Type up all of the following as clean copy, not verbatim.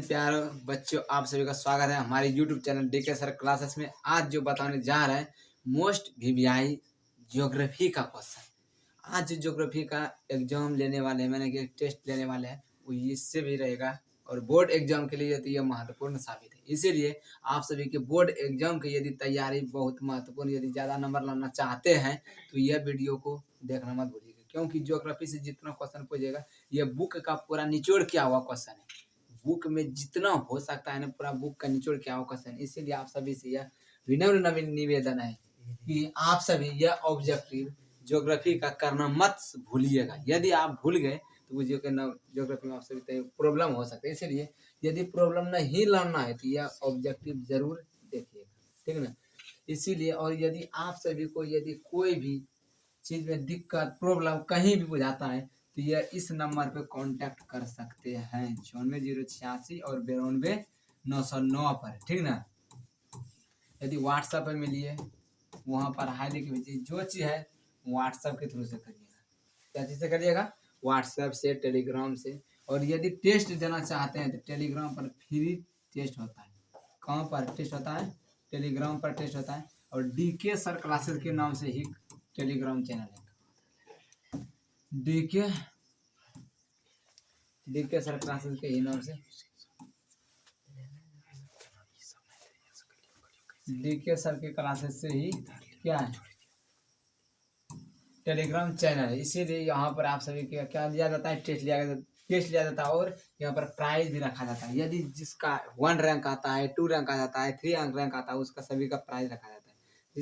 प्यारे बच्चों, आप सभी का स्वागत है हमारे YouTube channel DK sir classes में। आज जो बताने जा रहे हैं मोस्ट वीवीआई ज्योग्राफी का क्वेश्चन। आज जो ज्योग्राफी का एग्जाम लेने वाले हैं, मैंने कि टेस्ट लेने वाले हैं, वो इससे भी रहेगा और बोर्ड एग्जाम के लिए तो यह महत्वपूर्ण साबित है। इसीलिए आप सभी के बोर्ड एग्जाम की यदि तैयारी बहुत महत्वपूर्ण, यदि ज़्यादा नंबर लाना चाहते हैं तो यह वीडियो को देखना मत भूलिएगा, क्योंकि ज्योग्राफी से जितना क्वेश्चन पूछेगा यह बुक का पूरा निचोड़ किया हुआ क्वेश्चन है। बुक में जितना हो सकता है ना, पूरा बुक का निचोड़ क्या हो क्वेश्चन। इसीलिए आप सभी से यह विनम्र निवेदन है कि आप सभी यह ऑब्जेक्टिव ज्योग्राफी का करना मत भूलिएगा। यदि आप भूल गए तो बुझिए कि ज्योग्राफी में आप सभी प्रॉब्लम हो सकता है। इसलिए यदि प्रॉब्लम नहीं लाना है तो यह ऑब्जेक्टिव जरूर देखिएगा, ठीक ना। इसीलिए और यदि आप सभी को यदि कोई भी चीज में दिक्कत प्रॉब्लम कहीं भी बुझाता है तो यह इस नंबर पे कांटेक्ट कर सकते हैं 94 086 और 92 909 पर, ठीक ना। यदि व्हाट्सएप पे मिलिए, वहाँ पर हाई लिख भेजिए। जो चीज़ है व्हाट्सएप के थ्रू से करिएगा। क्या चीज़ से करिएगा? व्हाट्सएप से, टेलीग्राम से। और यदि टेस्ट देना चाहते हैं तो टेलीग्राम पर फ्री टेस्ट होता है। कहाँ पर टेस्ट होता है? टेलीग्राम पर टेस्ट होता है। और डीके सर क्लासेस के नाम से ही टेलीग्राम चैनल है। डीके सर क्लासेस के ही नाम से डीके सर के क्लासेस से ही क्या है, टेलीग्राम चैनल है। इसीलिए यहाँ पर आप सभी के क्या लिया जाता है, टेस्ट लिया जाता है और यहाँ पर प्राइज भी रखा जाता है। यदि जिसका 1 रैंक आता है, 2 रैंक आ जाता है, 3 रैंक आता है, उसका सभी का प्राइज रखा जाता है।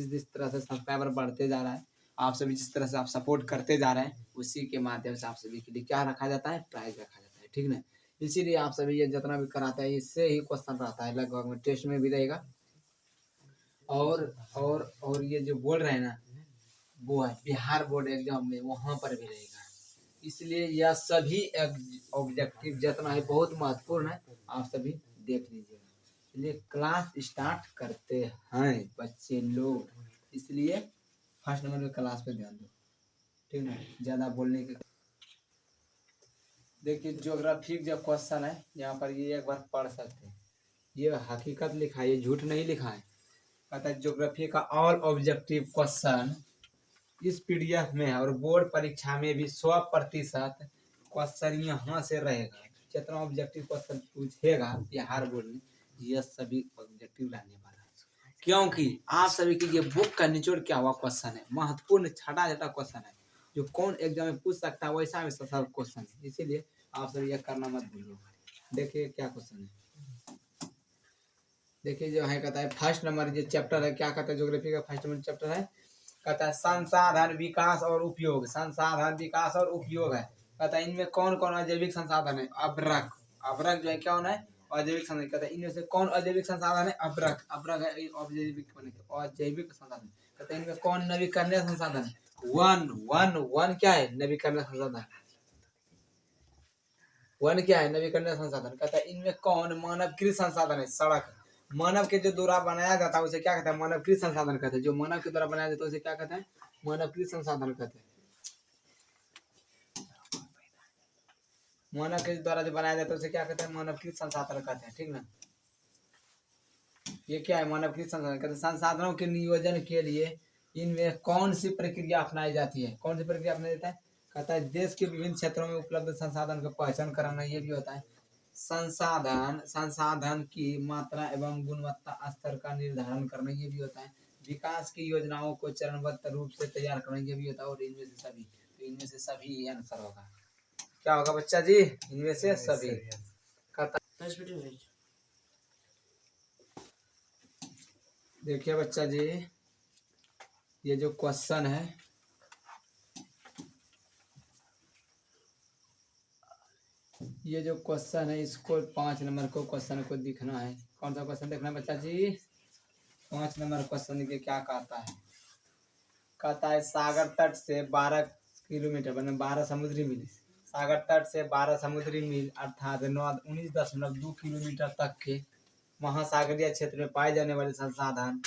जिस तरह से सब्सक्राइबर बढ़ते जा रहा है, आप सभी जिस तरह से आप सपोर्ट करते जा रहे हैं, उसी के माध्यम से आप सभी के लिए क्या रखा जाता है, प्राइज रखा जाता है, ठीक ना। इसीलिए आप सभी ये जितना भी कराते हैं इससे ही क्वेश्चन रहता है, लगभग में टेस्ट में भी रहेगा। और ये जो बोल रहे हैं ना, वो है बिहार बोर्ड एग्जाम में, वहाँ पर भी रहेगा। इसलिए यह सभी ऑब्जेक्टिव जितना है बहुत महत्वपूर्ण है, आप सभी देख लीजिएगा। इसलिए क्लास स्टार्ट करते हैं बच्चे लोग। इसलिए फर्स्ट नंबर में क्लास पे ध्यान दो, ठीक है, ज़्यादा बोलने के। देखिए ज्योग्राफी जो क्वेश्चन है यहाँ पर, ये एक बार पढ़ सकते हैं। ये हकीकत लिखा है, ये झूठ नहीं लिखा है। कहता है ज्योग्राफी का ऑल ऑब्जेक्टिव क्वेश्चन इस पीडीएफ में है और बोर्ड परीक्षा में भी 100% क्वेश्चन यहाँ से रहेगा। जितना ऑब्जेक्टिव क्वेश्चन पूछेगा बिहार बोर्ड में, यह सभी ऑब्जेक्टिव लाने वाला है, क्योंकि आप सभी के ये बुक का निचोड़ क्या हुआ क्वेश्चन है, महत्वपूर्ण छठा क्वेश्चन है, जो कौन एग्जाम में पूछ सकता है, वैसा सब क्वेश्चन है। इसीलिए आप सभी यह करना मत भूलिए। देखिए क्या क्वेश्चन है, देखिए जो है कहता है फर्स्ट नंबर ये चैप्टर है, क्या कहता है ज्योग्राफी का फर्स्ट नंबर चैप्टर है, कहता है संसाधन विकास और उपयोग। संसाधन विकास और उपयोग है। कहता है इनमें कौन कौन अजैविक संसाधन है? अब्रक। अब्रक जो है क्या होना है? अजैविक संसाधन। कहता है इनमें से कौन अजैविक संसाधन है? अब्रक। अब्रक है अजैविक संसाधन। कहता है इनमें कौन नवीकरणीय संसाधन है? वन। वन क्या है? नवीकरणीय संसाधन। वन क्या है? नवीकरणीय संसाधन। कहता है इनमें कौन मानवकृत संसाधन है? सड़क। मानव के जो द्वारा बनाया जाता है उसे क्या कहते हैं? मानवकृत संसाधन कहते हैं। जो मानव के द्वारा बनाया जाता है उसे क्या कहते हैं? मानवकृत संसाधन कहते हैं। मानव के द्वारा जो बनाया जाता है उसे क्या कहते हैं? मानवकृत संसाधन कहते हैं, ठीक ना। ये क्या है? मानवकृत संसाधन कहते हैं संसाधनों के नियोजन के लिए इनमें कौन सी प्रक्रिया अपनाई जाती है? कौन सी प्रक्रिया अपनाई जाता है? कहता है देश के विभिन्न क्षेत्रों में उपलब्ध संसाधन का पहचान कराना, ये भी होता है। संसाधन की मात्रा एवं गुणवत्ता स्तर का निर्धारण करना, ये भी होता है। विकास की योजनाओं को चरणबद्ध रूप से तैयार करना, ये भी होता है। और इनमें से सभी आंसर होगा। क्या होगा बच्चा जी? इनमें से सभी। देखिए बच्चा जी, ये जो क्वेश्चन है, ये जो क्वेश्चन है इसको 5 नंबर को क्वेश्चन को दिखना है। कौन सा क्वेश्चन देखना है बच्चा जी? 5 नंबर क्वेश्चन के क्या कहता है? कहता है सागर तट से 12 किलोमीटर, मतलब 12 समुद्री मील। सागर तट से 12 समुद्री मील अर्थात 19.2 किलोमीटर तक के महासागरीय क्षेत्र में पाए जाने वाले संसाधन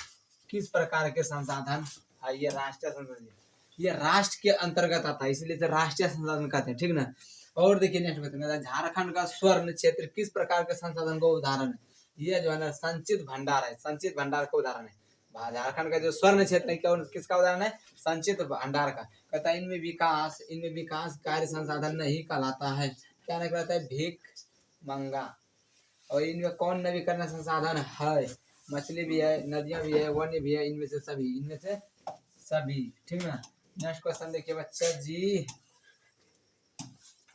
किस प्रकार के संसाधन है? ये राष्ट्रीय संसाधन, ये राष्ट्र के अंतर्गत आता है, इसलिए तो राष्ट्रीय संसाधन कहते हैं, ठीक ना। और देखिए नेक्स्ट क्वेश्चन, झारखंड का स्वर्ण क्षेत्र किस प्रकार के संसाधन का उदाहरण है? ये जो है ना संचित भंडार है, संचित भंडार का उदाहरण है। झारखंड का जो स्वर्ण क्षेत्र है क्या किसका उदाहरण है? संचित भंडार का। कहता है इनमें विकास कार्य संसाधन नहीं कहलाता है, क्या नहीं कहलाता है? भीख मंगा। और इनमें कौन नवीकरण संसाधन है? मछली भी है, नदियां भी है, वन्य भी है, इनमें से सभी। ठीक है। नेक्स्ट क्वेश्चन देखिए बच्चा जी,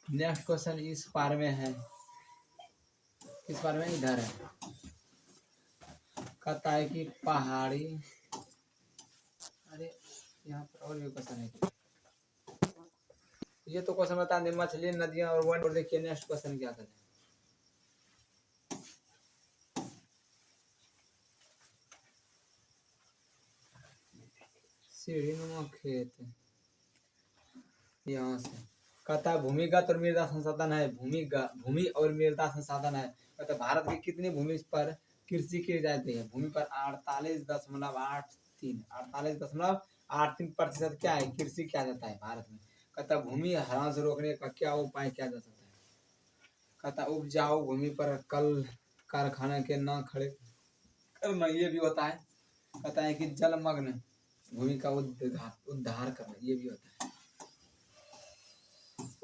नेक्स्ट क्वेश्चन इस बार में है, किस बार में? इधर है। कहता है कि पहाड़ी, अरे यहाँ पर और भी क्वेश्चन है, ये तो क्वेश्चन बता दे, मछली, नदियां और वन। और देखिए नेक्स्ट क्वेश्चन क्या करें, सीढ़ीनुमा खेत, यहाँ से। कहता है भूमिगत और मृदा संसाधन है, भूमि और मृदा संसाधन है। कहता है भारत की कितनी भूमि पर कृषि की जाती है? भूमि पर 48.83% क्या है? कृषि किया जाता है भारत में। कहता है भूमि ह्रास रोकने का क्या उपाय किया जा सकता है? कहता है उपजाऊ भूमि पर कल कारखाना के न खड़े करना, ये भी होता है। कहता है कि जलमग्न भूमि का उद्धार करना, ये भी होता है।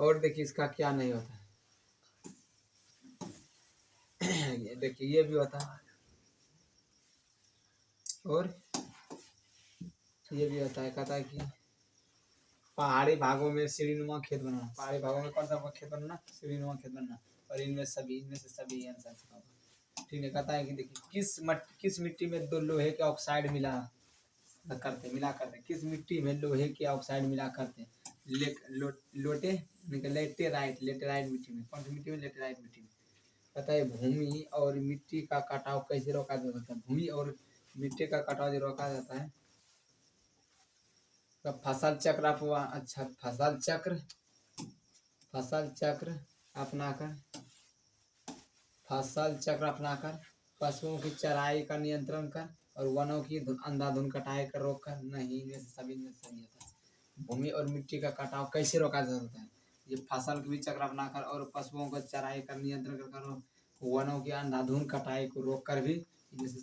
और देखिए इसका क्या नहीं होता है, देखिए ये भी होता है। और ये भी होता है, कहता है कि पहाड़ी भागों में सीढ़ीनुमा खेत बनाना। पहाड़ी भागों में कौन सा खेत बनाना? सीढ़ीनुमा खेत बनाना। और इनमें से सभी आंसर ठीक है। कहता है कि देखिए किस मिट्टी में दो लोहे के ऑक्साइड मिला करते, किस मिट्टी में लोहे के ऑक्साइड मिला करते? लेटेराइट मिट्टी में। कौन सी मिट्टी में? लेटेराइट मिट्टी में। कहता है भूमि और मिट्टी का कटाव कैसे रोका जा सकता है? भूमि और मिट्टी का कटाव जो रोका जाता है तो फसल चक्र अपनाकर पशुओं की चराई का नियंत्रण कर और वनों की अंधाधुंध कटाई कर रोक कर। नहीं, इनमें से सभी होता है। भूमि और मिट्टी का कटाव कैसे रोका जा सकता है? ये फसल के भी चक्र अपनाकर और पशुओं को चराई का नियंत्रण कर वनों की अंधाधुंध कटाई को रोक कर भी। इनमें से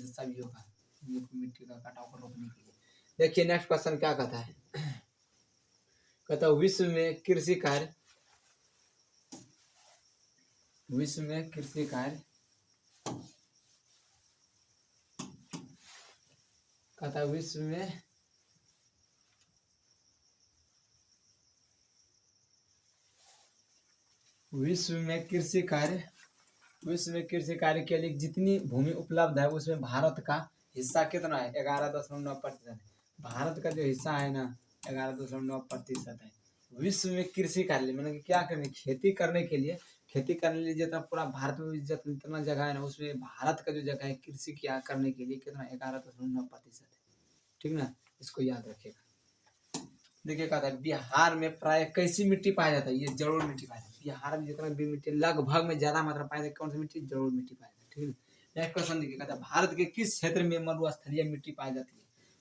सभी होगा मिट्टी का कटाव को रोकने के लिए। देखिए नेक्स्ट क्वेश्चन क्या कहता है, कहता है विश्व में कृषि कार्य कहता है विश्व में कृषि कार्य के लिए जितनी भूमि उपलब्ध है उसमें भारत का हिस्सा कितना है? 11.9%। भारत का जो हिस्सा है ना 11.9% है। विश्व में कृषि कार्य मतलब क्या करने, खेती करने के लिए जितना पूरा भारत में जितना जगह है ना उसमें भारत का जो जगह है कृषि क्या करने के लिए कितना? 11.9% है। ठीक ना, इसको याद रखिएगा। देखिए कहता है बिहार में प्राय कैसी मिट्टी पाया जाता है? ये जलोढ़ मिट्टी पाया जाता है। बिहार में जितना भी मिट्टी लगभग में ज्यादा मात्रा पाया जाता है, कौन सी मिट्टी? जलोढ़ मिट्टी पाया जाता है। ठीक है। नेक्स्ट क्वेश्चन देखिए, कहता है भारत के किस क्षेत्र में मरुस्थलीय मिट्टी पाई जाती है?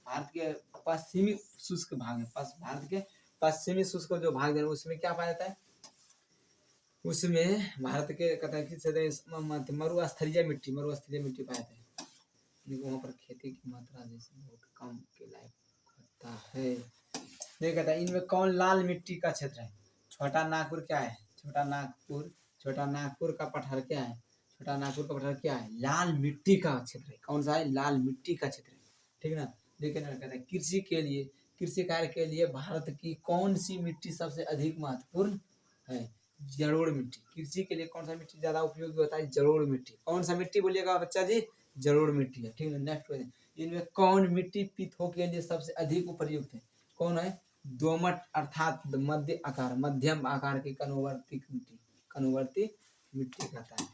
भारत के पश्चिमी शुष्क भाग में, भारत के पश्चिमी शुष्क जो भाग है उसमें क्या पाया जाता है? उसमें भारत के कहता है किस क्षेत्र मरुस्थलीय मिट्टी पाया जाता है। वहाँ पर खेती की मात्रा जैसे बहुत कम के लायक होता है। ये कहता है इनमें कौन लाल मिट्टी का क्षेत्र है? छोटा नागपुर क्या है? छोटा नागपुर का पठार क्या है? लाल मिट्टी का क्षेत्र है। कौन सा है? लाल मिट्टी का क्षेत्र है। ठीक है ना। देखिए ना, कहता है कृषि कार्य के लिए भारत की कौन सी मिट्टी सबसे अधिक महत्वपूर्ण है? जलोढ़ मिट्टी। कृषि के लिए कौन सा मिट्टी ज्यादा उपयोगी होता है? जलोढ़ मिट्टी। कौन सा मिट्टी बोलिएगा बच्चा जी? जलोढ़ मिट्टी है। ठीक है। नेक्स्ट क्वेश्चन, इनमें कौन मिट्टी पीथों के लिए सबसे अधिक उपयुक्त है? कौन है? दोमट अर्थात मध्यम आकार की कनुवर्ती मिट्टी कहता है।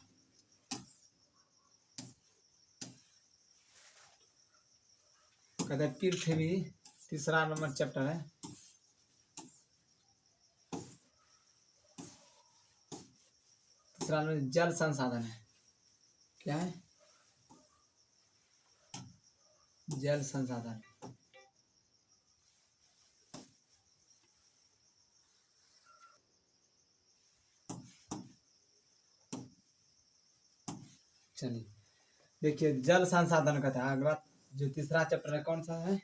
कहता है पृथ्वी, तीसरा नंबर चैप्टर है। तीसरा नंबर जल संसाधन है। क्या है? जल संसाधन। चलिए देखिए, जल संसाधन का था अगला। जो तीसरा चैप्टर है कौन सा है?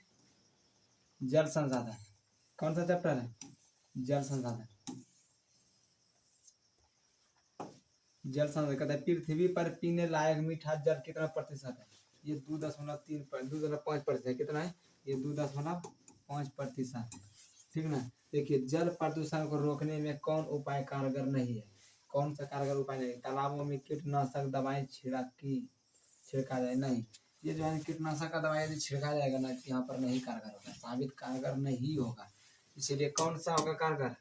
जल संसाधन। कौन सा चैप्टर है? जल संसाधन। जल संसाधन कहता है पृथ्वी पर पीने लायक मीठा जल कितना प्रतिशत है? ये 2.5% है। कितना है? ये 2.5% है। ठीक ना। देखिए, जल प्रदूषण को रोकने में कौन उपाय कारगर नहीं है? कौन सा कारगर उपाय नहीं? तालाबों में कीटनाशक दवाएं छिड़का जाए नहीं। ये जो है कीटनाशक का दवाई यदि छिड़का जाएगा ना, तो यहाँ पर नहीं कारगर होगा, साबित कारगर नहीं होगा। इसीलिए कौन सा होगा कारगर?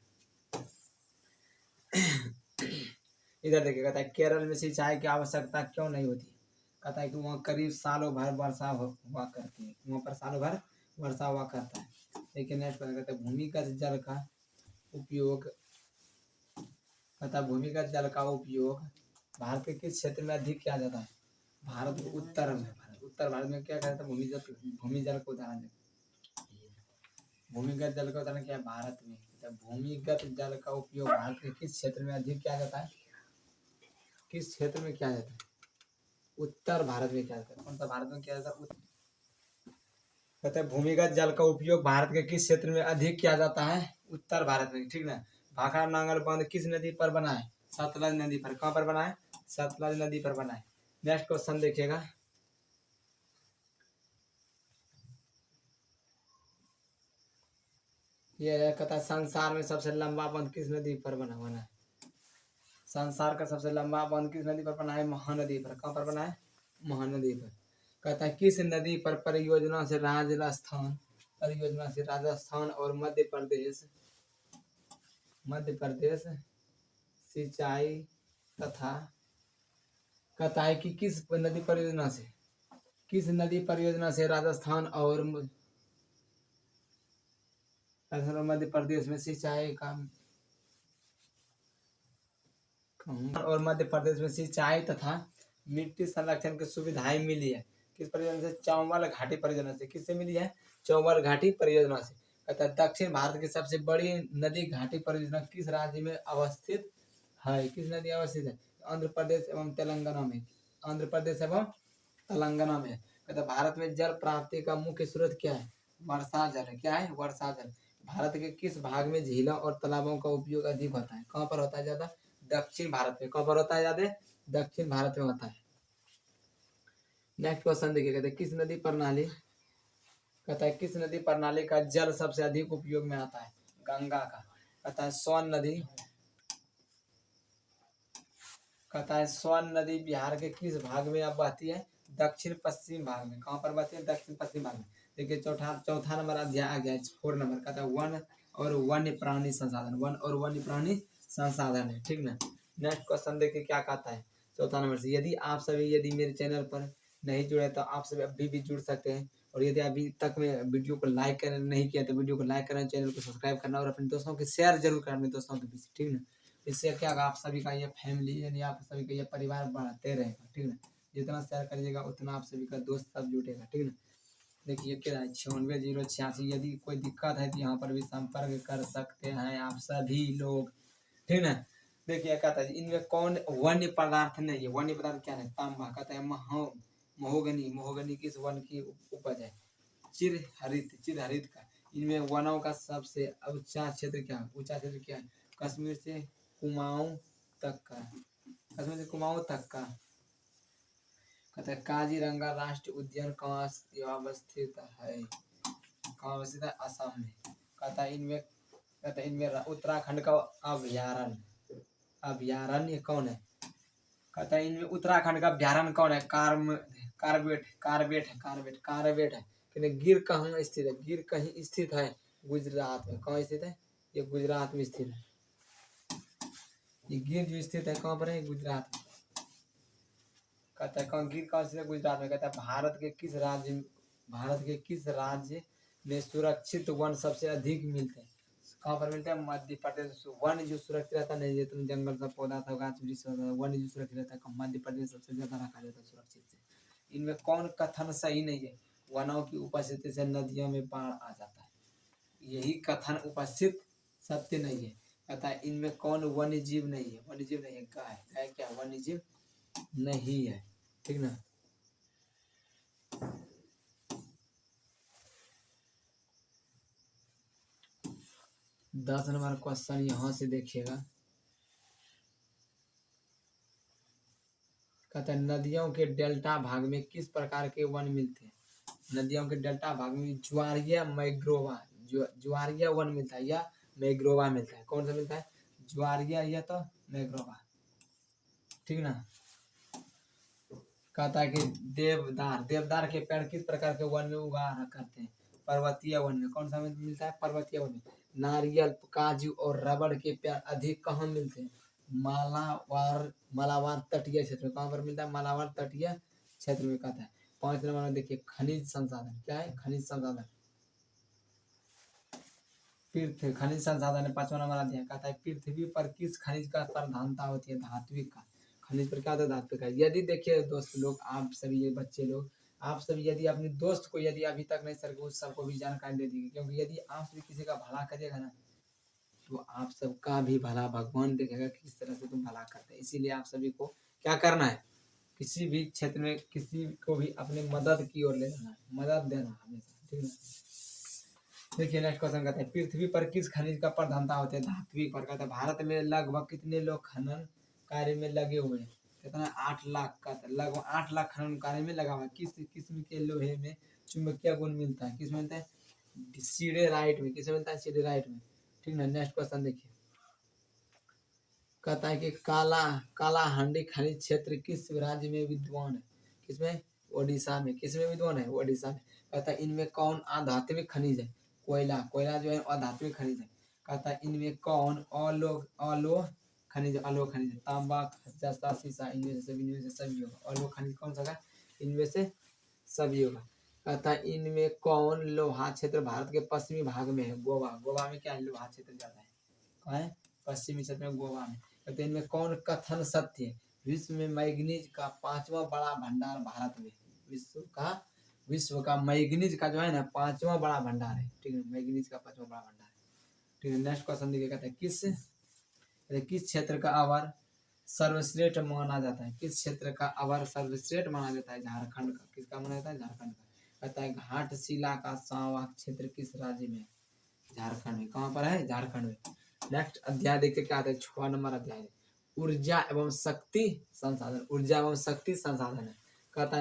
इधर देखिए, कहता है केरल में सिंचाई की आवश्यकता क्यों नहीं होती? कहता है कि वहाँ करीब सालों भर वर्षा हुआ करती है, वहाँ पर सालों भर वर्षा हुआ करता है। लेकिन नेक्स्ट कहता है भूमिगत जल का उपयोग। कहता है भूमिगत जल का उपयोग भारत के किस क्षेत्र में अधिक किया जाता है? भारत उत्तर में। उत्तर भारत में क्या कहता है? भूमि जल को उदाहरण। भूमिगत जल का उदाहरण क्या है? भारत में। भूमिगत जल का उपयोग भारत के किस क्षेत्र में अधिक किया जाता है? किस क्षेत्र में किया जाता है? उत्तर भारत में किया जाता है। कौन सा भारत में किया जाता है? कहते हैं भूमिगत जल का उपयोग भारत के किस क्षेत्र में अधिक किया जाता है? उत्तर भारत में। ठीक ना। भाखड़ा नांगल बांध किस नदी पर बना है? सतलज नदी पर। कहाँ पर बना है? सतलज नदी पर बना है। नेक्स्ट क्वेश्चन देखिएगा। ये कहता है संसार में सबसे लंबा बांध किस नदी पर बना है? संसार का सबसे लंबा बांध किस नदी पर बना है? महानदी पर। कहाँ पर बना है? महानदी पर। कहता है किस नदी पर परियोजना से राजस्थान और मध्य प्रदेश सिंचाई तथा। कहता है कि किस नदी परियोजना से राजस्थान और मध्य प्रदेश में सिंचाई का और मध्य प्रदेश में सिंचाई तथा मिट्टी संरक्षण की सुविधाएं मिली है? किस परियोजना से? चौबल घाटी परियोजना से। किससे मिली है? चौबल घाटी परियोजना से। कहता है दक्षिण भारत की सबसे बड़ी नदी घाटी परियोजना किस राज्य में अवस्थित है? किस नदी अवस्थित है? आंध्र प्रदेश एवं तेलंगाना में। आंध्र प्रदेश एवं तेलंगाना में। कहता है भारत में जल प्राप्ति का मुख्य स्रोत क्या है? वर्षा जल है। क्या है? वर्षा जल। भारत के किस भाग में झीलों और तालाबों का उपयोग अधिक होता है? कहाँ पर होता है ज्यादा? दक्षिण भारत में। कहाँ पर होता है ज्यादा? दक्षिण भारत में होता है। नेक्स्ट क्वेश्चन देखिए, कहते हैं किस नदी प्रणाली। कहता है किस नदी प्रणाली का जल सबसे अधिक उपयोग में आता है? गंगा का। कहता है सोन नदी। कहता है सोन नदी बिहार के किस भाग में अब बहती है? दक्षिण पश्चिम भाग में। कहाँ पर बहती है? दक्षिण पश्चिम भाग में। देखिए चौथा नंबर अध्याय आ गया है, 4 नंबर। कहता है वन और वन्य प्राणी संसाधन। वन और वन्य प्राणी संसाधन है। ठीक ना। नेक्स्ट क्वेश्चन देखिए क्या कहता है चौथा नंबर से। यदि मेरे चैनल पर नहीं जुड़े तो आप सभी अभी भी जुड़ सकते हैं। और यदि अभी तक मैं वीडियो को लाइक नहीं किया तो वीडियो को लाइक करना, चैनल को सब्सक्राइब करना और अपने दोस्तों के शेयर जरूर करना, अपने दोस्तों के बीच। ठीक ना। इससे क्या होगा? आप सभी का ये फैमिली यानी आप सभी का ये परिवार बढ़ते रहेगा। ठीक ना। जितना शेयर करिएगा उतना आप सभी का दोस्त सब जुटेगा। ठीक ना। देखिए क्या है 96 086। यदि कोई दिक्कत है तो यहाँ पर भी संपर्क कर सकते हैं आप सभी लोग। ठीक ना। देखिए कहता है इनमें कौन वन्य पदार्थ नहीं है? वन्य पदार्थ क्या है? तांबा। कहता है महोगनी। महोगनी किस वन की उपज है? चिरहरित का। इनमें वनों का सबसे ऊंचा क्षेत्र क्या है? ऊंचा क्षेत्र क्या है? कश्मीर से कुमाऊं तक का। कश्मीर से कुमाऊं तक का। कहता है काजीरंगा राष्ट्रीय उद्यान कहाँ अवस्थित है? कहाँ अवस्थित है? असम में। कहता है इनमें उत्तराखंड का अभयारण्य कौन है? कहता है इनमें उत्तराखंड का अभयारण्य कौन है? कार्बेट है। कहते गिर कहाँ स्थित है? गिर कहीं स्थित है गुजरात में। कहाँ स्थित है? ये गुजरात में स्थित है। ये गिर जो स्थित है कहाँ पर है? गुजरात में। कहता है कौन गिर कहाँ स्थित है? गुजरात में। कहता है भारत के किस राज्य में सुरक्षित वन सबसे अधिक मिलते हैं? कहाँ पर मिलते हैं? मध्य प्रदेश। वन जो सुरक्षित रहता है, नहीं जितना जंगल का पौधा था, गाछ वृक्ष वन जो सुरक्षित रहता है मध्य प्रदेश सबसे ज्यादा रखा जाता है सुरक्षित से। इनमें कौन कथन सही नहीं है? वनों की उपस्थिति से नदियों में बाढ़ आ जाता है। यही कथन उपस्थित सत्य नहीं है। कहता है इनमें कौन वन्य जीव नहीं है? वन्य जीव नहीं है। गाय। गाय क्या वन्य जीव नहीं है? ठीक ना। 10 नंबर क्वेश्चन यहाँ से देखिएगा। कहता है नदियों के डेल्टा भाग में किस प्रकार के वन मिलते हैं। नदियों के डेल्टा भाग में ज्वारीय मैग्रोवा ज्वारीय वन मिलता है या मैग्रोवा मिलता है। कौन सा मिलता है, ज्वारीय या तो मैग्रोवा, ठीक ना। कहता है कि देवदार के पेड़ किस प्रकार के वन में उगा करते हैं, पर्वतीय वन में। कौन सा मिलता है, पर्वतीय वन में। नारियल, काजू और रबड़ के पेड़ अधिक कहाँ मिलते हैं, मालाबार तटीय क्षेत्र में। कहाँ पर मिलता है, मालाबार तटीय क्षेत्र में। कहता है 5 नंबर में देखिए खनिज संसाधन, क्या है, खनिज संसाधन। खनिज संसाधन है 5वां नंबर अध्याय। कहता है पृथ्वी पर किस खनिज का प्रधानता होती है, धात्विक का। खनिज पर क्या होता है, धात्विक का। यदि देखिए दोस्त लोग, आप सभी ये बच्चे लोग, आप सभी यदि अपने दोस्त को यदि अभी तक नहीं सर उस सबको भी जानकारी दे दीजिए, क्योंकि यदि आप सभी किसी का भला करिएगा ना तो आप सबका भी भला भगवान देखेगा किस तरह से तुम भला करते हैं। इसीलिए आप सभी को क्या करना है, किसी भी क्षेत्र में किसी को भी अपनी मदद की ओर ले जाना है, मदद देना हमेशा, ठीक है। देखिए नेक्स्ट क्वेश्चन कहते हैं पृथ्वी पर किस खनिज का प्रधानता होता है, धात्विक पर। कहता है भारत में लगभग कितने लोग खनन कार्य में लगे हुए हैं। कितना, 8 लाख का, लगभग 8 लाख खनन कार्य में लगा हुआ है। किस किस्म के लोहे में चुंबकीय गुण मिलता है, किस में मिलता है, सिडेराइट में। किसमें मिलता है, सिडेराइट में, ठीक ना। नेक्स्ट क्वेश्चन देखिए, कहता है कि काला हांडी खनिज क्षेत्र किस राज्य में विद्वान है, किसमें, ओडिशा में। किसमें विद्वान है, ओडिशा में। कहता है इनमें कौन अधात्विक खनिज है, कोयला जो है अधात्विक खनिज है। कहता है इनमें कौन अलोह खनिज है। तांबा, जस्ता, सीसा, इनमें से सभी होगा। अलोह खनिज कौन सा है, इनमें से सभी होगा। कहता है इनमें कौन लोहा क्षेत्र भारत के पश्चिमी भाग में है, गोवा में क्या है, लोहा क्षेत्र ज्यादा है। कहाँ है, पश्चिमी क्षेत्र में, गोवा में। कहते हैं इनमें कौन कथन सत्य है, विश्व में मैग्नीज का 5वां बड़ा भंडार भारत में। विश्व का मैग्नीज का जो है ना 5वां बड़ा भंडार है, ठीक है। मैग्नीज का 5वां बड़ा भंडार है, ठीक है। नेक्स्ट क्वेश्चन देखिए, कहता है किस क्षेत्र का अवर सर्वश्रेष्ठ माना जाता है। किस क्षेत्र का अवर सर्वश्रेष्ठ माना जाता है, झारखंड का। किसका माना जाता है, झारखंड का। कहता है घाटशिला का 100वां क्षेत्र किस राज्य में, झारखंड में। कहाँ पर है, झारखंड में। नेक्स्ट अध्याय देखते क्या आता है, 6वां नंबर अध्याय, ऊर्जा एवं शक्ति संसाधन। ऊर्जा एवं शक्ति संसाधन है। कहता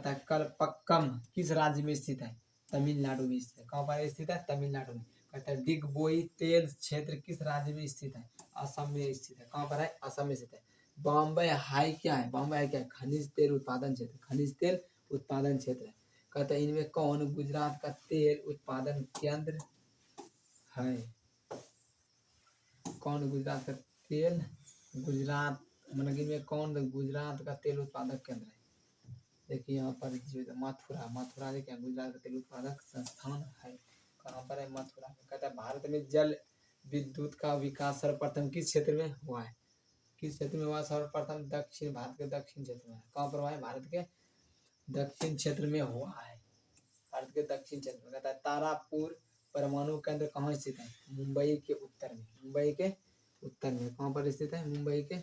है कलपक्कम किस राज्य में स्थित है, तमिलनाडु में स्थित है। कहाँ पर स्थित है, तमिलनाडु में। कहता है डिगबोई तेल क्षेत्र किस राज्य में स्थित है, असम में स्थित है। कहाँ पर है, असम में स्थित है। बॉम्बे हाई क्या है, बॉम्बे हाई क्या है, खनिज तेल उत्पादन क्षेत्र, खनिज तेल उत्पादन क्षेत्र है। कहता है इनमें कौन गुजरात का तेल उत्पादन केंद्र है। कौन गुजरात का तेल, गुजरात मतलब इनमें कौन गुजरात का तेल उत्पादक केंद्र है। देखिए यहाँ पर मथुरा देखिए गुजरात का तेल उत्पादक संस्थान है। कहाँ पर है, मथुरा में। कहता है भारत में जल विद्युत का विकास सर्वप्रथम किस क्षेत्र में हुआ है, किस क्षेत्र में हुआ, सर्वप्रथम दक्षिण भारत के दक्षिण क्षेत्र में। कहाँ पर हुआ है, भारत के दक्षिण क्षेत्र में हुआ है, भारत के दक्षिण क्षेत्र में। कहता है तारापुर परमाणु केंद्र कहाँ स्थित है, मुंबई के उत्तर में। मुंबई के उत्तर में। कहाँ पर स्थित है, मुंबई के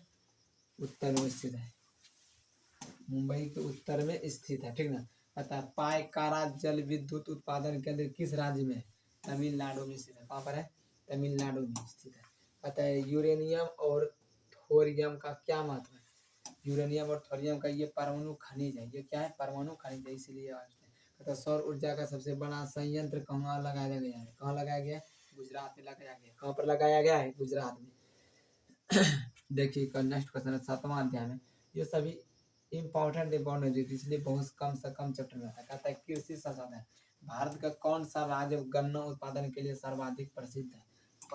उत्तर में स्थित है, मुंबई के उत्तर में स्थित है, ठीक ना। कहता है पायकारा जल विद्युत उत्पादन केंद्र किस राज्य में है, तमिलनाडु में स्थित है। कहाँ पर है, तमिलनाडु में स्थित है। कहता है यूरेनियम और थोरियम का क्या महत्व है, यूरेनियम और थोरियम का ये परमाणु खनिज है। ये क्या है, परमाणु खनिज है, इसीलिए कहता है सौर ऊर्जा का सबसे बड़ा संयंत्र कहाँ लगाया गया है, कहाँ लगाया गया है, गुजरात में लगाया गया है। कहाँ पर लगाया गया है, गुजरात में। देखिए नेक्स्ट क्वेश्चन है 7वां अध्याय में। ये सभी इम्पोर्टेंट है, इसलिए बहुत कम से कम चैप्टर में आता है। कहता है कृषि संसाधन, भारत का कौन सा राज्य गन्ना उत्पादन के लिए सर्वाधिक प्रसिद्ध है,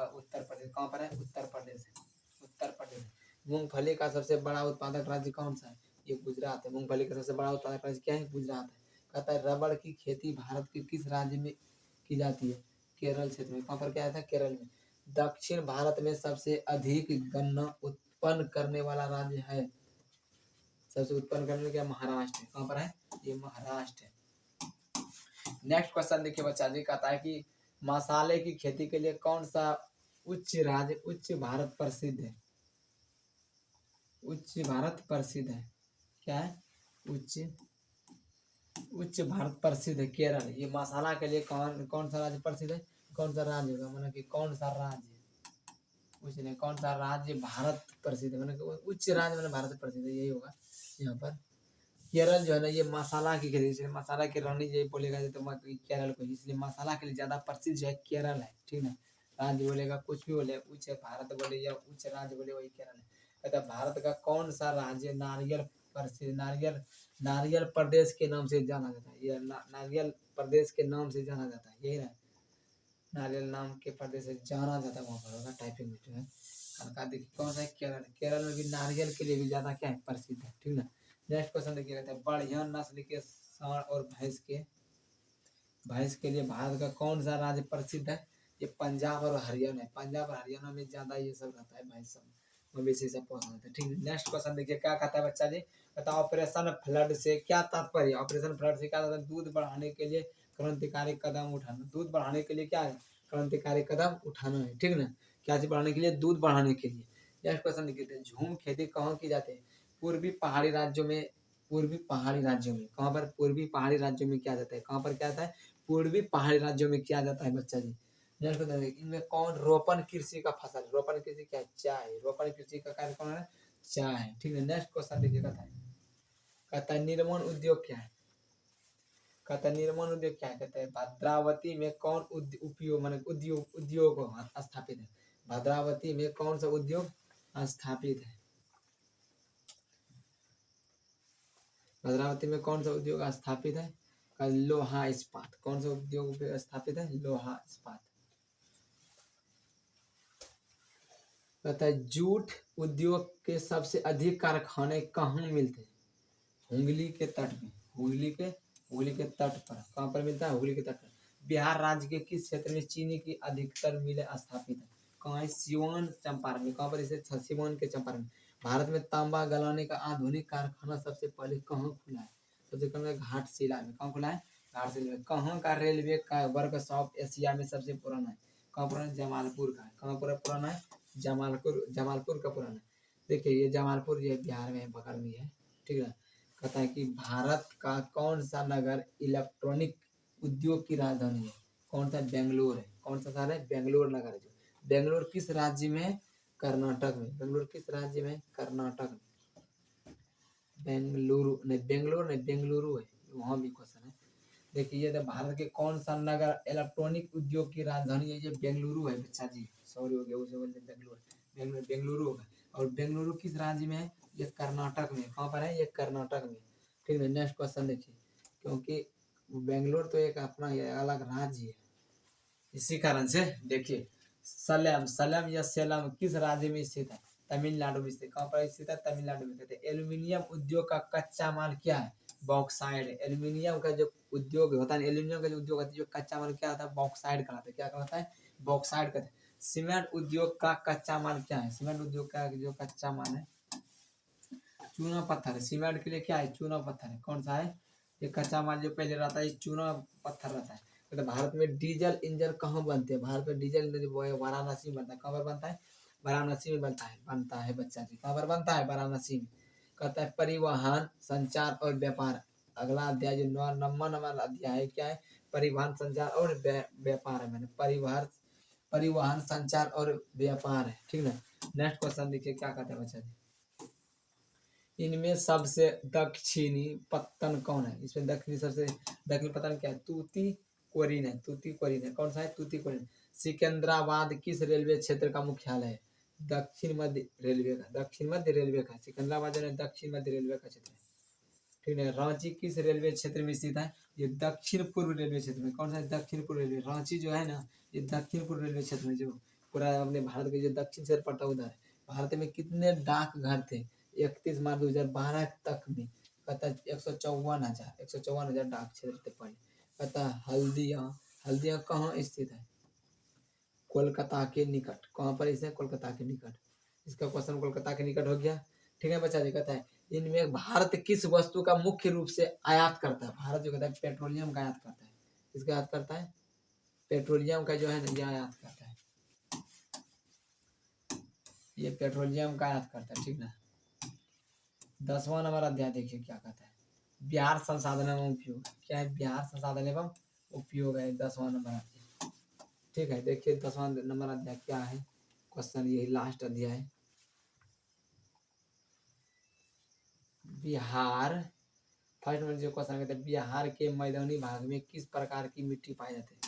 उत्तर प्रदेश। कहाँ पर है, उत्तर प्रदेश, उत्तर प्रदेश। मूंगफली का सबसे बड़ा उत्पादक राज्य कौन सा है, ये गुजरात है। मूंगफली का सबसे बड़ा उत्पादक राज्य क्या है, गुजरात है। कहता है रबड़ की खेती भारत के किस राज्य में की जाती है, केरल क्षेत्र में। कहाँ पर क्या था, केरल में। दक्षिण भारत में सबसे अधिक गन्ना उत्पन्न करने वाला राज्य है, सबसे उत्पन्न करने का महाराष्ट्र है। कहाँ पर है, ये महाराष्ट्र है। नेक्स्ट क्वेश्चन देखिए बच्चा जी, कहता है कि मसाले की खेती के लिए कौन सा उच्च भारत प्रसिद्ध है, उच्च भारत प्रसिद्ध है, क्या है, उच्च उच्च भारत प्रसिद्ध है केरल। ये मसाला के लिए कौन कौन सा राज्य प्रसिद्ध है, कौन सा राज्य होगा, मतलब कि कौन सा राज्य, कुछ नहीं, कौन सा राज्य भारत प्रसिद्ध है, मतलब उच्च राज्य मतलब भारत प्रसिद्ध है, यही होगा यहाँ पर। केरल जो है ना ये मसाला की खेती, इसलिए मसाला की रानी यही बोलेगा तो केरल को, इसलिए मसाला के लिए ज्यादा प्रसिद्ध जो है केरल है, ठीक ना। राज्य बोलेगा कुछ भी बोले, उच्च भारत बोले या उच्च राज्य बोले, वही केरल है। कहता भारत का कौन सा राज्य नारियल प्रसिद्ध, नारियल नारियल प्रदेश के नाम से जाना जाता है, ये नारियल प्रदेश के नाम से जाना जाता है, यही ना, नारियल नाम के प्रदेश से जाना जाता है, वहाँ पर होगा टाइपिंग में जो है। हल्का देखिए कौन सा है, केरल। केरल में भी नारियल के लिए भी ज्यादा क्या है, प्रसिद्ध है, ठीक ना। नेक्स्ट क्वेश्चन देखिए, कहते हैं बढ़िया नस्ल के सांड और भैंस के लिए भारत का कौन सा राज्य प्रसिद्ध है, ये पंजाब और हरियाणा है। पंजाब और हरियाणा में ज्यादा ये सब रहता है, भैंस सब मवेशी सब पसंद होता है, ठीक है। नेक्स्ट क्वेश्चन देखिए क्या कहता है बच्चा जी, कहता ऑपरेशन फ्लड से क्या तात्पर्य, ऑपरेशन फ्लड से क्या कहता है, दूध बढ़ाने के लिए क्रांतिकारी कदम उठाना, दूध बढ़ाने के लिए क्या है, क्रांतिकारी कदम उठाना है, ठीक ना। क्या चीज बढ़ाने के लिए, दूध बढ़ाने के लिए। नेक्स्ट क्वेश्चन देखिए, झूम खेती कहाँ की जाती है, पूर्वी पहाड़ी राज्यों में, पूर्वी पहाड़ी राज्यों में, कहाँ पर, पूर्वी पहाड़ी राज्यों में किया जाता है, कहाँ पर क्या जाता है, पूर्वी पहाड़ी राज्यों में किया जाता है बच्चा जी। नेक्स्ट क्वेश्चन देखिए, इनमें कौन रोपण कृषि का फसल, रोपण कृषि क्या है, चाय, रोपण कृषि का कार्य कौन है, चाय, ठीक है। नेक्स्ट क्वेश्चन देखिए, कहता है निर्माण उद्योग क्या है, कहता है निर्माण उद्योग क्या है, कहता है भद्रावती में कौन उपयोग मान उद्योग उद्योग स्थापित है, भद्रावती में कौन सा उद्योग स्थापित है, भद्रावती में कौन सा उद्योग स्थापित है, लोहा इस्पात, कौन सा उद्योग स्थापित है, लोहा इस्पात। कहता है जूट उद्योग के सबसे अधिक कारखाने कहाँ मिलते हैं, हुगली के तट में, हुगली के तट पर, कहाँ पर मिलता है, हुगली के तट पर। बिहार राज्य के किस क्षेत्र में चीनी की अधिकतर मिलें स्थापित है, कहाँ है, सिवान चंपारण में, कहाँ पर, इसे सिवान के चंपारण में। भारत में तांबा गलाने का आधुनिक कारखाना सबसे पहले कहाँ खुला है, सबसे पहले घाटशिला में, कहाँ खुला है, घाटशिला में। कहाँ का रेलवे का वर्कशॉप एशिया में सबसे पुराना है, कहाँ पुराना, जमालपुर का है, कहाँ पूरा पुराना है, जमालपुर, जमालपुर का पुराना है। देखिए ये जमालपुर ये बिहार में बगल में है, ठीक है। कहता है कि भारत का कौन सा नगर इलेक्ट्रॉनिक उद्योग की राजधानी है, कौन सा, बेंगलोर है, कौन सा शहर है, बेंगलोर नगर है जो। बेंगलोर किस राज्य में है, कर्नाटक में, बेंगलोर किस राज्य में है, कर्नाटक में। बेंगलुरु नहीं, बेंगलोर नहीं, बेंगलुरु है, वहाँ भी क्वेश्चन है। देखिए ये तो भारत के कौन सा नगर इलेक्ट्रॉनिक उद्योग की राजधानी है, ये बेंगलुरु है बच्चा जी, सॉरी हो गया, उसे बोलते बेंगलोर, बेंगलोर बेंगलुरु होगा। और बेंगलुरु किस राज्य में है, ये कर्नाटक में, कहाँ पर है, ये कर्नाटक में, ठीक है। नेक्स्ट क्वेश्चन देखिए, क्योंकि बेंगलोर तो एक अपना ये अलग राज्य है, इसी कारण से देखिए, सलेम, सलेम या सेलम किस राज्य में स्थित है, तमिलनाडु में स्थित, कहाँ पर स्थित है, तमिलनाडु में। कहते हैं एल्यूमिनियम उद्योग का कच्चा माल क्या है, बॉक्साइड। एल्यूमिनियम का जो उद्योग होता है, एल्यूमिनियम का जो उद्योग होता है, जो कच्चा माल क्या होता है, बॉक्साइड कहलाता है, क्या कहलाता है, बॉक्साइड कहते हैं। सीमेंट उद्योग का कच्चा माल क्या है, सीमेंट उद्योग का जो कच्चा माल है, चूना पत्थर है। सीमेंट के लिए क्या है, चूना पत्थर है, कौन सा है, ये कच्चा माल जो पहले रहता है, ये चूना पत्थर रहता है। तो भारत में डीजल इंजन कहाँ बनते हैं, भारत में डीजल इंजन जो है वाराणसी में बनता है, कहाँ पर बनता है, वाराणसी में बनता है बच्चा जी, कहाँ पर बनता है, वाराणसी में। कहता है परिवहन संचार और व्यापार, अगला अध्याय जो नंबर अध्याय है क्या है, परिवहन संचार और व्यापार है, मैंने परिवहन संचार और व्यापार है, ठीक ना। नेक्स्ट क्वेश्चन देखिए क्या कहता है बच्चा जी, इनमें सबसे दक्षिणी पत्तन कौन है, इसमें दक्षिणी सबसे दक्षिणी पत्तन क्या है, तूती कोरिन है, तूती कोरिन है, कौन सा है, तूती कोरिन। सिकंदराबाद किस रेलवे क्षेत्र का मुख्यालय है, दक्षिण मध्य रेलवे का, दक्षिण मध्य रेलवे का सिकंदराबाद जो है दक्षिण मध्य रेलवे का क्षेत्र है, ठीक है। रांची किस रेलवे क्षेत्र में स्थित है, ये दक्षिण पूर्व रेलवे क्षेत्र में, कौन सा है, दक्षिण पूर्व रेलवे, रांची जो है ना ये दक्षिण पूर्व रेलवे क्षेत्र में, जो पूरा अपने भारत के जो दक्षिण क्षेत्र पड़ता है उधर है। भारत में कितने डाकघर थे 31 मार्च 2012 तक में, कहता 154,000 डाक क्षेत्र थे पहले। कहता हल्दिया, हल्दिया कहाँ स्थित है, कोलकाता के निकट, कहाँ पर इसे, कोलकाता के निकट। इसका क्वेश्चन कोलकाता के निकट हो गया, ठीक है बच्चा जी। कहता है इनमें भारत किस वस्तु का मुख्य रूप से आयात करता है, भारत जो कहता है पेट्रोलियम का आयात करता है, किसका आयात करता है, पेट्रोलियम का जो है ना ये आयात करता है, ये पेट्रोलियम का आयात करता है, ठीक ना। 10वां नंबर अध्याय देखिए क्या कहता है, बिहार संसाधन एवं उपयोग। क्या है, बिहार संसाधन एवं उपयोग है 10वां नंबर अध्याय। ठीक है, देखिए 10वां नंबर अध्याय क्या है, क्वेश्चन यही लास्ट अध्याय है। बिहार, फर्स्ट में जो क्वेश्चन कहते हैं, बिहार के मैदानी भाग में किस प्रकार की मिट्टी पाई जाती है।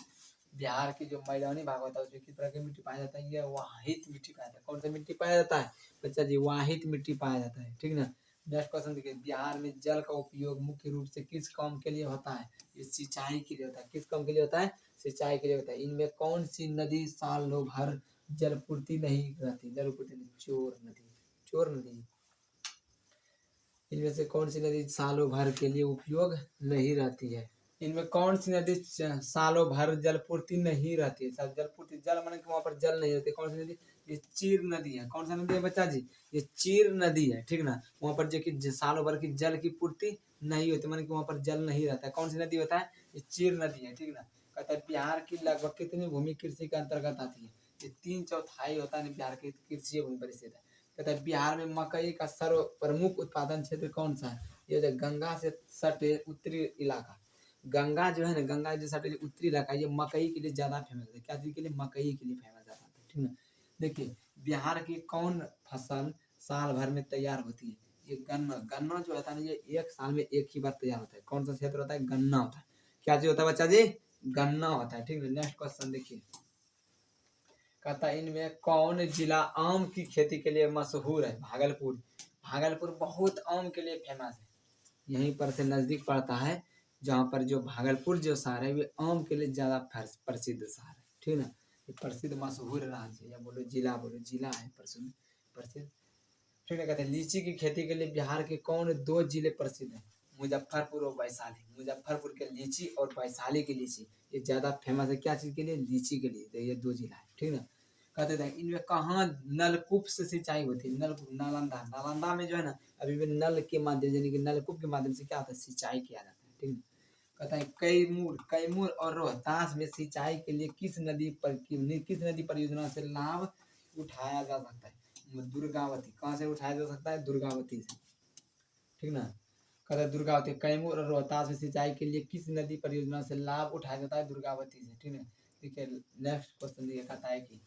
बिहार की जो मैदानी भाग होता है उसमें किस प्रकार की मिट्टी पाया जाता है, ये वाहित मिट्टी पाया जाता है। कौन सा मिट्टी पाया जाता है बच्चा जी, वाहित मिट्टी पाया जाता है। ठीक ना। नेक्स्ट क्वेश्चन देखिए, बिहार में जल का उपयोग मुख्य रूप से किस काम के लिए होता है, ये सिंचाई के लिए होता है। किस काम के लिए होता है, सिंचाई के लिए होता है। इनमें कौन सी नदी सालों भर जलपूर्ति नहीं रहती, जलपूर्ति नहीं, चोर नदी, चोर नदी। इनमें से कौन सी नदी सालों भर के लिए उपयोग नहीं रहती है, इनमें कौन सी नदी सालों भर जलपूर्ति नहीं रहती है। सब जलपूर्ति, जल माने कि वहां पर जल नहीं रहती। कौन सी नदी, ये चीर नदी है। कौन सा नदी है बच्चा जी, ये चीर नदी है। ठीक ना, वहां पर जो कि सालों भर की जल की पूर्ति नहीं होती, माने कि वहां पर जल नहीं रहता है। कौन सी नदी होता है, ये चीर नदी है। ठीक ना। कहता है बिहार की लगभग कितनी भूमि कृषि के अंतर्गत आती है, ये 3/4 होता है बिहार की कृषि भूमि पर स्थित है। कहता है बिहार में मकई का सर्व प्रमुख उत्पादन क्षेत्र कौन सा है, ये जो गंगा से सटे उत्तरी इलाका, गंगा जो है ना, गंगा जो सटे उत्तरी इलाका, ये मकई के लिए ज्यादा फेमस है। क्या चीज के लिए, मकई के लिए फेमस ज्यादा है। ठीक ना। देखिए बिहार की कौन फसल साल भर में तैयार होती है, ये गन्ना। गन्ना जो होता है ना, ये एक साल में एक ही बार तैयार होता है। कौन सा क्षेत्र होता है, गन्ना होता है। क्या चीज होता है बच्चा जी, गन्ना होता है। ठीक है, नेक्स्ट क्वेश्चन देखिए, कहता है इनमें कौन जिला आम की खेती के लिए मशहूर है, भागलपुर। भागलपुर बहुत आम के लिए फेमस है, यहीं पर से नजदीक पड़ता है। जहाँ पर जो भागलपुर जो शहर है, वे आम के लिए ज्यादा प्रसिद्ध शहर है। ठीक ना, ये प्रसिद्ध मशहूर राज्य है, या बोलो जिला, बोलो जिला है प्रसिद्ध प्रसिद्ध। ठीक है, कहते हैं लीची की खेती के लिए बिहार के कौन 2 जिले प्रसिद्ध हैं, मुजफ्फरपुर और वैशाली। मुजफ्फरपुर के लीची और वैशाली की लीची ये ज्यादा फेमस है। क्या चीज के लिए, लीची के लिए। तो ये 2 जिला है। ठीक ना। कहते थे इनमें कहाँ नलकूप से सिंचाई होती है, नलकूप, नालंदा। नालंदा में जो है ना, अभी भी नल के माध्यम, यानी कि नलकूप के माध्यम से क्या होता है, सिंचाई किया जाता है। ठीक है। कहता है कैमूर, कैमूर और रोहतास में सिंचाई के लिए किस नदी परियोजना से लाभ उठाया जा सकता है, दुर्गावती। कहाँ से उठाया जा सकता है, दुर्गावती से। ठीक ना। कहता है दुर्गावती, कैमूर और रोहतास में सिंचाई के लिए किस नदी परियोजना से लाभ उठाया जाता है, दुर्गावती से। ठीक है। देखिए नेक्स्ट क्वेश्चन ये कहता है कि,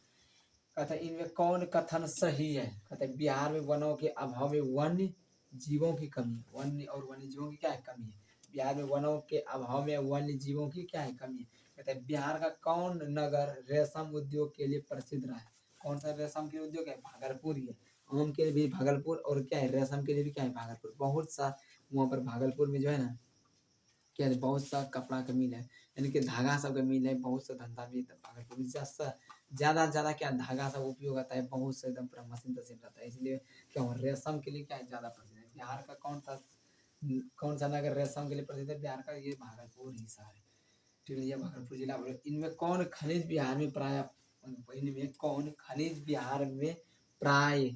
कहता है इनमें कौन कथन सही है। कहता है बिहार में वनों के अभाव में वन्य जीवों की कमी है, वन्य और वन्य जीवों की क्या है, कमी है। बिहार में वनों के अभाव में वन्य जीवों की क्या है, कमी है। कहता है बिहार का कौन नगर रेशम उद्योग के लिए प्रसिद्ध रहा है। कौन सा रेशम के उद्योग है, भागलपुर ही है। आम के लिए भी भागलपुर, और क्या है, रेशम के लिए भी क्या है, भागलपुर। बहुत सा वहाँ पर भागलपुर में जो है ना, क्या है, बहुत सा कपड़ा का मिल है, यानी कि धागा सब का मिल है। बहुत सा धंधा भी भागलपुर में ज्यादा ज्यादा क्या धागा सब उपयोग होता है, बहुत से एकदम पूरा मशीन तशीन रहता है। इसलिए क्या हो, रेशम के लिए क्या है, ज्यादा प्रसिद्ध है। बिहार का कौन सा नगर रेशम के लिए प्रसिद्ध है, बिहार का ये भागलपुर ही शहर है। ठीक है, ये भागलपुर जिला बोलो। इनमें कौन खनिज बिहार में प्राय, इनमें कौन खनिज बिहार में प्राय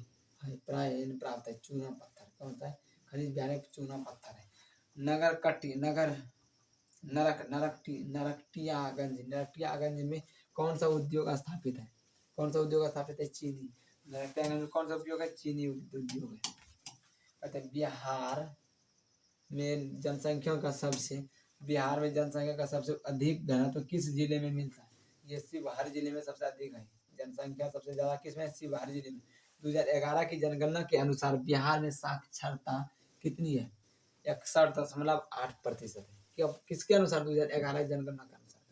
प्राय प्राप्त है, चूना पत्थर। कौन सा है, खनिज बिहार में चूना पत्थर है। नगर कटी, नगर नरकटियागंज, नरकटियागंज में कौन सा उद्योग स्थापित है, कौन सा उद्योग स्थापित है, चीनी। नरकटियागंज में कौन सा उद्योग है, चीनी उद्योग है। कहते हैं बिहार में जनसंख्या का सबसे अधिक घनत्व किस जिले में मिलता है, ये शिवहर जिले में सबसे अधिक है। जनसंख्या सबसे ज्यादा किसमें, शिवहर जिले में। 2011 की जनगणना के अनुसार बिहार में साक्षरता कितनी है, 61.8% है। किसके अनुसार, 2011 की जनगणना के अनुसार।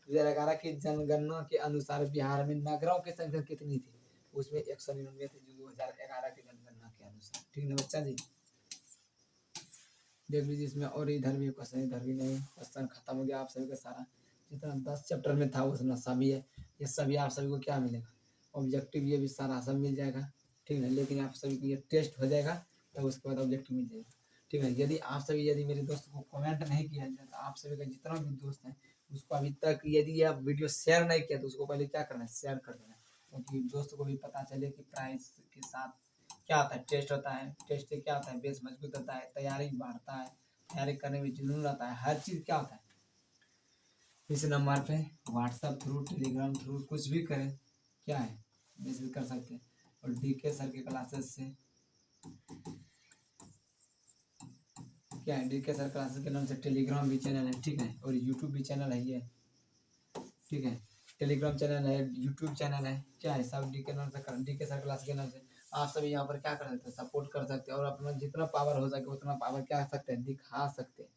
2011 की जनगणना के अनुसार बिहार में नगरों की संख्या कितनी थी, उसमें 199 थी, 2011 की जनगणना के अनुसार। ठीक है बच्चा जी, देख लीजिए इसमें। और इधर भी क्वेश्चन, इधर भी नहीं, क्वेश्चन खत्म हो गया आप सभी का सारा। जितना 10 चैप्टर में था उसमें सभी है, ये सभी आप सभी को क्या मिलेगा, ऑब्जेक्टिव, ये भी सारा सब मिल जाएगा। ठीक है, लेकिन आप सभी को ये टेस्ट हो जाएगा, तो उसके बाद ऑब्जेक्टिव मिल जाएगा। ठीक है, यदि आप सभी, यदि मेरे दोस्त को कमेंट नहीं किया जाए, तो आप सभी का जितना भी दोस्त है उसको अभी तक, यदि आप वीडियो शेयर नहीं किया, तो उसको पहले क्या करना है, शेयर कर देना, क्योंकि दोस्त को भी पता चले कि प्राइस के साथ क्या होता है, टेस्ट होता है। टेस्ट से क्या होता है, बेस मजबूत होता है, तैयारी बढ़ता है, तैयारी करने में जुनून आता है, हर चीज़ क्या होता है। इस नंबर पे व्हाट्सएप थ्रू, टेलीग्राम थ्रू, कुछ भी करें, क्या है, मैसेज कर सकते हैं। और डीके सर के क्लासेस से क्या है, डीके सर क्लासेस के नाम से टेलीग्राम भी चैनल है, ठीक है, और यूट्यूब भी चैनल है ये, ठीक है। टेलीग्राम चैनल है, यूट्यूब चैनल है, क्या है, सब डी के नाम से डीके सर क्लास के नाम से आप सभी यहाँ पर क्या कर सकते हैं, सपोर्ट कर सकते हैं और अपना जितना पावर हो सके उतना पावर क्या कर सकते हैं, दिखा सकते हैं,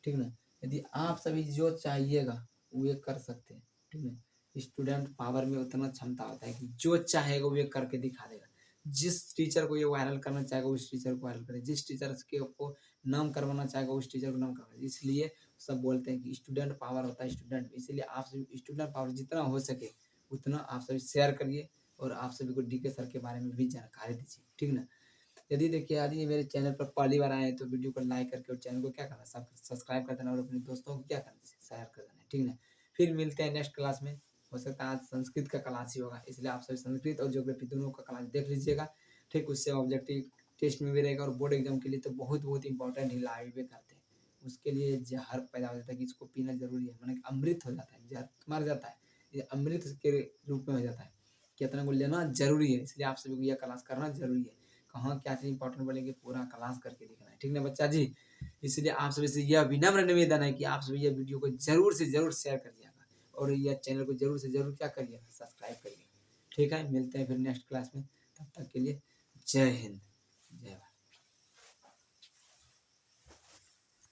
ठीक ना। यदि आप सभी जो चाहिएगा वो ये कर सकते हैं, ठीक है। स्टूडेंट पावर में उतना क्षमता होता है कि जो चाहेगा वो ये करके दिखा देगा। जिस टीचर को ये वायरल करना चाहेगा उस टीचर को वायरल करे, जिस टीचर के को नाम करवाना चाहेगा उस टीचर को नाम करवाए। इसलिए सब बोलते हैं कि स्टूडेंट पावर होता है स्टूडेंट, इसलिए आप सभी स्टूडेंट पावर जितना हो सके उतना आप सभी शेयर करिए और आप सभी को डीके सर के बारे में भी जानकारी दीजिए, ठीक ना। यदि देखिए यदि मेरे चैनल पर पहली बार आए हैं तो वीडियो को लाइक करके और चैनल को क्या करना है, सब्सक्राइब कर देना और अपने दोस्तों को क्या करना है, शेयर कर देना, ठीक ना। फिर मिलते हैं नेक्स्ट क्लास में। हो सकता है आज संस्कृत का क्लास ही होगा, इसलिए आप सभी संस्कृत और ज्योग्राफी दोनों का क्लास देख लीजिएगा, ठीक। उससे ऑब्जेक्टिव टेस्ट में भी रहेगा और बोर्ड एग्जाम के लिए तो बहुत इंपॉर्टेंट ही लाइव भी करते हैं। उसके लिए जहर पैदा हो जाता है कि इसको पीना जरूरी है, मैंने अमृत हो जाता है, जहर मर जाता है, ये अमृत के रूप में हो जाता है, कितना को लेना जरूरी है, इसलिए आप सभी को यह क्लास करना जरूरी है। कहाँ क्या चीज़ इंपॉर्टेंट बोलेंगे पूरा क्लास करके दिखना है, ठीक ना बच्चा जी। इसलिए आप सभी से यह विनम्र निवेदन है कि आप सभी यह वीडियो को जरूर से जरूर शेयर करिएगा और यह चैनल को जरूर से जरूर क्या करिएगा, सब्सक्राइब करिएगा, ठीक है। मिलते हैं फिर नेक्स्ट क्लास में, तब तक के लिए जय हिंद, जय भारत।